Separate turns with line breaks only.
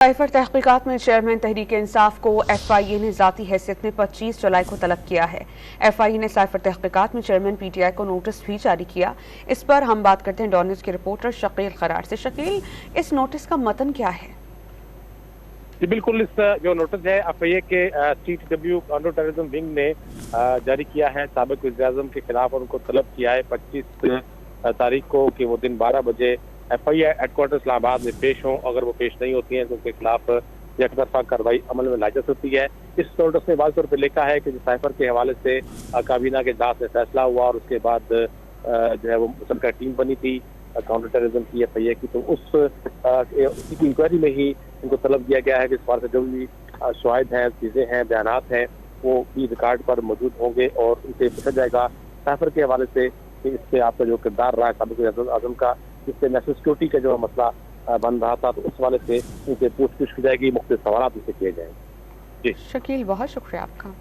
Cipher तहकीकात में chairman Tehreek Insaf को FIA ने ज़ाती हैसियत में 25 जुलाई को तलब किया है। FIA ने साइफर तहकीकात में चेयरमैन PTI को नोटिस भी जारी किया। इस पर हम बात करते हैं डॉन न्यूज़ के रिपोर्टर शकील खरार से। शकील, इस नोटिस का मतन क्या है?
जी बिल्कुल, इस जो नोटिस है FIA के CTW काउंटर टेररिज्म विंग ने जारी किया है साबिक वज़ीर-ए-आज़म के खिलाफ और उनको तलब किया है 25 तारीख को कि वो दिन 12 बजे FIA हेडक्वार्टर इस्लामाबाद में पेश हों। अगर वो पेश नहीं होती हैं तो उनके खिलाफ एकतरफा कार्रवाई अमल में लाई जा सकती है। इस नोटिस में वाज़ेह तौर पर लिखा है कि साइफर के हवाले से काबीना के इजलास में फैसला हुआ और उसके बाद जो है वो मुतल्लिका टीम बनी थी काउंटर टेररिज्म की FIA की, तो उसी की इंक्वायरी में ही इनको तलब दिया गया है कि इस बार से जो भी शवाहिद हैं, चीज़ें हैं, बयानात हैं, वो भी रिकॉर्ड पर मौजूद होंगे और उनसे पूछा जाएगा साइफर के हवाले से कि इससे आपका जो किरदार रहा है साबिक वज़ीर-ए-आज़म का, जिससे नेशनल सिक्योरिटी का जो मसला बन रहा था, तो उस हवाले से उनसे पूछताछ की जाएगी, मुख्तलिफ सवाल उनसे किए जाएंगे।
जी शकील, बहुत शुक्रिया आपका।